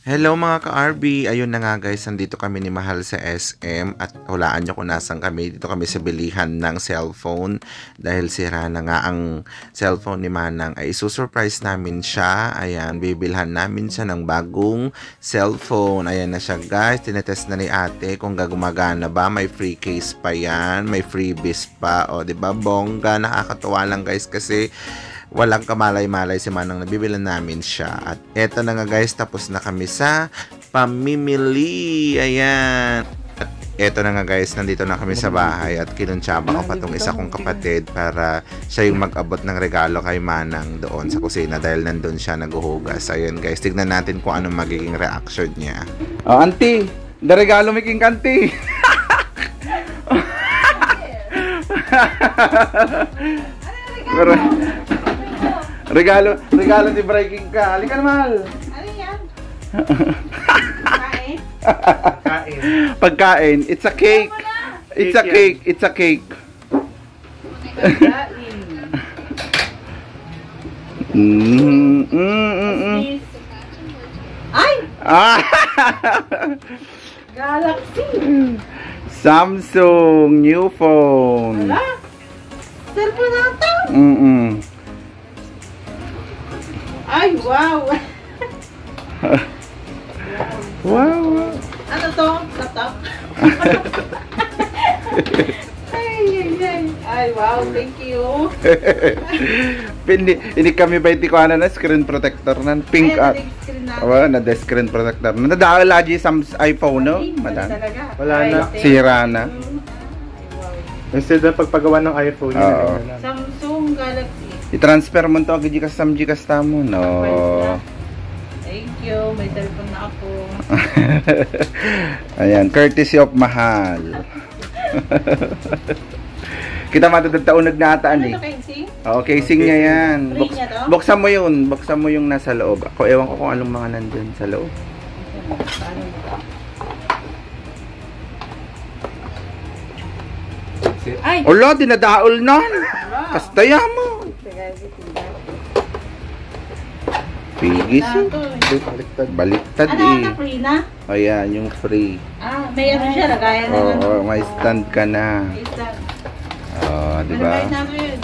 Hello mga ka-RB, ayun na nga guys, nandito kami ni Mahal sa SM at hulaan nyo kung nasan kami. Dito kami sa bilihan ng cellphone dahil sira na nga ang cellphone ni Manang. Ay isusurprise namin siya, ayan, bibilhan namin siya ng bagong cellphone. Ayan na siya guys, tinetest na ni ate kung gumagana ba, may free case pa yan, may freebies pa, o diba bongga, nakakatuwa lang guys kasi walang kamalay-malay si Manang, nabibilan namin siya. At eto na nga guys, tapos na kami sa pamimili. Ayan. At eto na nga guys, nandito na kami sa bahay at kinuntsaba ko pa tong isa kong kapatid para siya yung mag-abot ng regalo kay Manang doon sa kusina dahil nandun siya naghuhugas. Ayun guys, tignan natin kung anong magiging reaction niya. Oh, auntie, the regalo making auntie. Regalo ni Breaking ka. Halika na, Mahal. Ano yan? Kain? Kain. Pagkain. It's a cake. It's a cake. It's a cake. Pagkain. Ay! Ah! Galaxy! Samsung new phone. Ala? Cellphone na ito? Ay, wow! Wow. Ano to? Laptop? Ay, wow, thank you. Hindi kami ba iti ko na screen protector nan pink at na screen protector. Nadaan lagi sa iPhone no? Madan. Wala na. Sira na. Instead na pagpagawa ng iPhone, Oo. Samsung Galaxy. I-transfer mo to agad ka sa Gcash mo. No. Thank you. May cellphone na ako. Ayan, courtesy of Mahal. Kita matutagtaon nagnataan eh. Ano to, casing? Oo, casing niya yan. Free niya to? Buksan mo yun. Buksan mo yung nasa loob. Ako, ewan ko kung anong mga nandun sa loob. Ay! Ola, dinadaol nun. Kastaya mo. Pigis yun. Baliktad Ano eh. ata, free na? Ayan, yung free. Ah, may ano siya, lagayan na. Oo, may stand ka na. May stand. Oo, Ano diba? ba yun?